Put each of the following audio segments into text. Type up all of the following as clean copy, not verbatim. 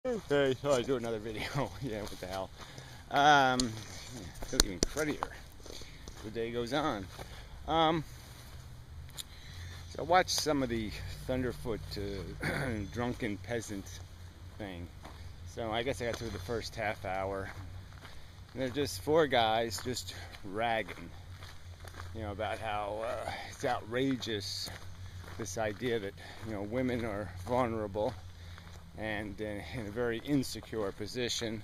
Hey, thought I'd do another video. Yeah, what the hell. Feel even cruddier as the day goes on. So I watched some of the Thunderfoot drunken peasant thing. So I guess I got through the first half hour. And they're just four guys just ragging, about how it's outrageous, this idea that, women are vulnerable and in a very insecure position,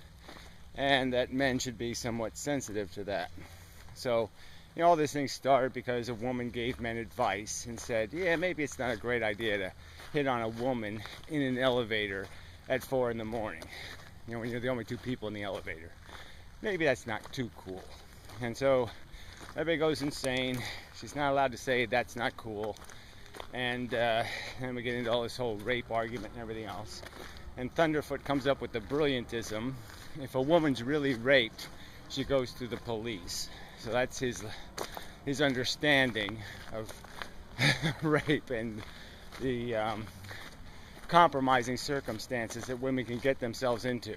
and that men should be somewhat sensitive to that. So, all this thing started because a woman gave men advice and said, yeah, maybe it's not a great idea to hit on a woman in an elevator at 4 in the morning, when you're the only two people in the elevator. Maybe that's not too cool. And so everybody goes insane. She's not allowed to say that's not cool. And then we get into all this whole rape argument and everything else. And Thunderfoot comes up with the brilliantism: if a woman's really raped, she goes to the police. So that's his understanding of rape and the compromising circumstances that women can get themselves into.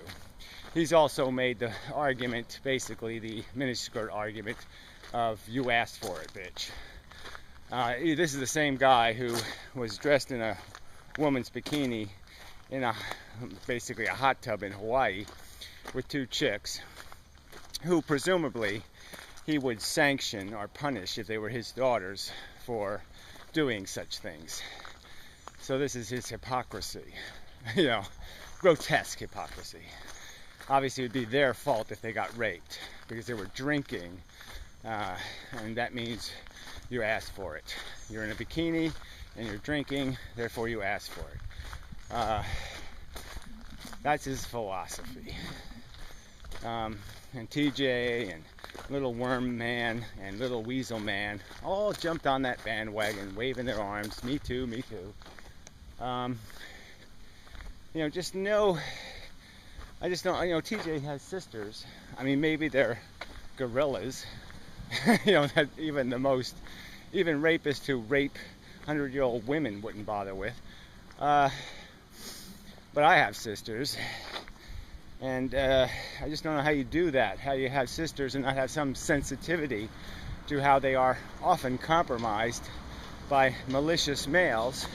He's also made the argument, basically the miniskirt argument, of you asked for it, bitch. This is the same guy who was dressed in a woman's bikini in basically a hot tub in Hawaii with two chicks who presumably he would sanction or punish if they were his daughters for doing such things. So this is his hypocrisy, grotesque hypocrisy. Obviously it would be their fault if they got raped because they were drinking, and that means you asked for it. You're in a bikini and you're drinking, therefore you asked for it. That's his philosophy. And TJ and Little Worm Man and Little Weasel Man all jumped on that bandwagon, waving their arms. Me too, me too. Just know, I just don't, TJ has sisters. I mean, maybe they're gorillas. That even rapists who rape 100-year-old women wouldn't bother with. But I have sisters, and I just don't know how you do that, how you have sisters and not have some sensitivity to how they are often compromised by malicious males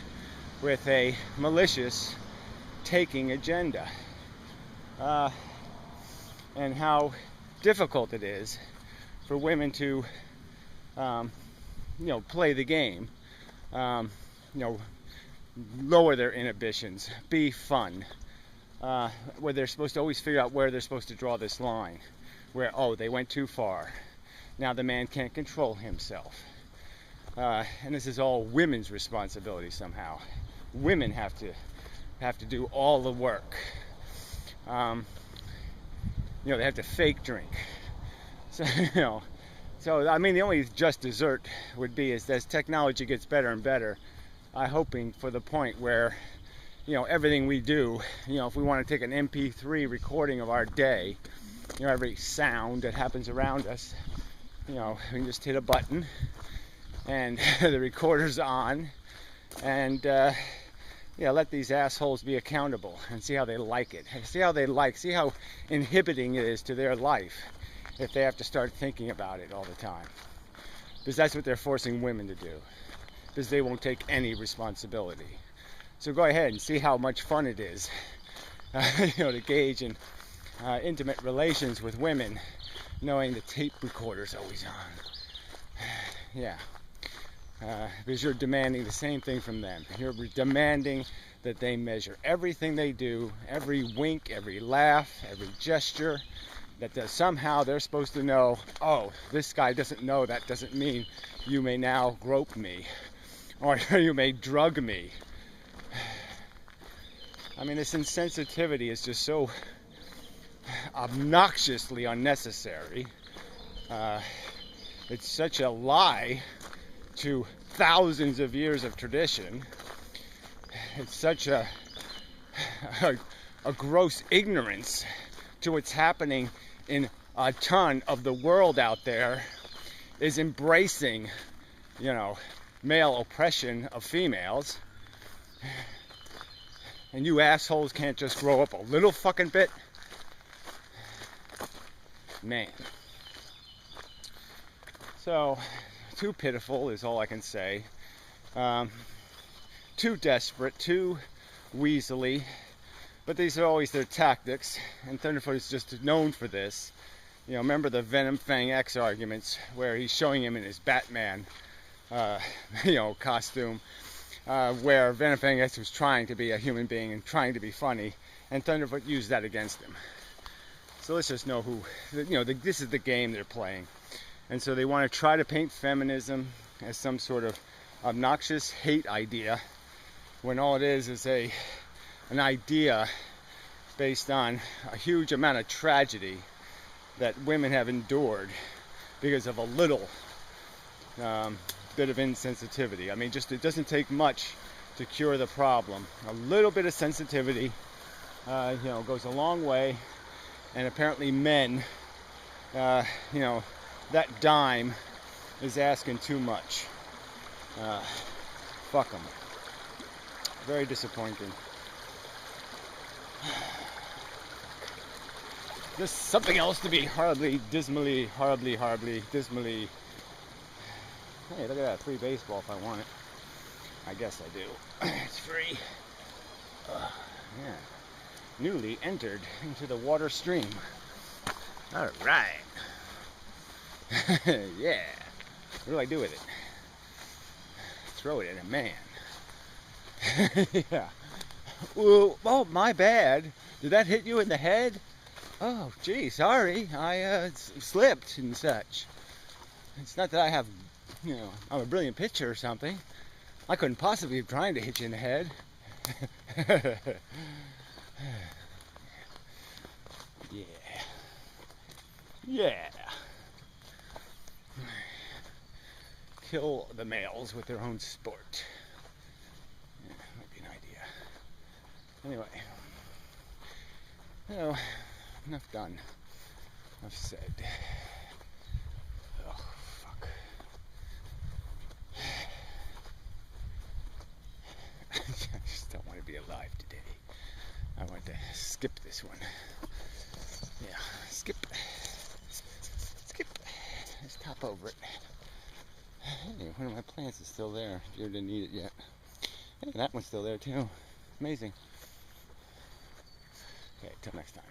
with a malicious taking agenda. And how difficult it is for women to, play the game, lower their inhibitions, be fun, where they're supposed to always figure out where they're supposed to draw this line, where, they went too far. Now the man can't control himself. And this is all women's responsibility somehow. Women have to do all the work. They have to fake drink. So, I mean, the only just dessert would be is as technology gets better and better, I'm hoping for the point where, everything we do, if we want to take an MP3 recording of our day, every sound that happens around us, we can just hit a button and the recorder's on, and let these assholes be accountable and see how they like it. See how inhibiting it is to their life if they have to start thinking about it all the time. Because that's what they're forcing women to do. Because they won't take any responsibility. So go ahead and see how much fun it is, to engage in intimate relations with women, knowing the tape recorder's always on. Yeah. Because you're demanding the same thing from them. You're demanding that they measure everything they do, every wink, every laugh, every gesture, that somehow they're supposed to know, this guy doesn't know, that doesn't mean you may now grope me, or you may drug me. I mean, this insensitivity is just so obnoxiously unnecessary. It's such a lie to thousands of years of tradition. It's such a gross ignorance to what's happening in a ton of the world out there, is embracing, male oppression of females. and you assholes can't just grow up a little fucking bit? Man. So, too pitiful is all I can say. Too desperate, too weaselly. But these are always their tactics, and Thunderfoot is just known for this. You know, remember the Venom Fang X arguments where he's showing him in his Batman, costume, where Venom Fang X was trying to be a human being and trying to be funny, and Thunderfoot used that against him. So let's just know who, this is the game they're playing. And so they want to try to paint feminism as some sort of obnoxious hate idea, when all it is an idea based on a huge amount of tragedy that women have endured because of a little bit of insensitivity. I mean, it doesn't take much to cure the problem. A little bit of sensitivity, goes a long way. And apparently men, that dime is asking too much. Fuck them. Very disappointing. There's something else to be horribly, dismally. Hey, look at that. Free baseball if I want it. I guess I do. It's free. Yeah. Newly entered into the water stream. Alright. Yeah. What do I do with it? Throw it at a man. Yeah. Ooh, oh, my bad. Did that hit you in the head? Oh, gee, sorry. I slipped and such. It's not that I have, I'm a brilliant pitcher or something. I couldn't possibly be trying to hit you in the head. Yeah. Yeah. Kill the males with their own sport. Yeah, might be an idea. Anyway. Enough done. Enough said. Oh, fuck. I just don't want to be alive today. I want to skip this one. Yeah, skip. Let's top over it. Hey, one of my plants is still there. If you didn't need it yet. Hey, that one's still there too. Amazing. Okay, till next time.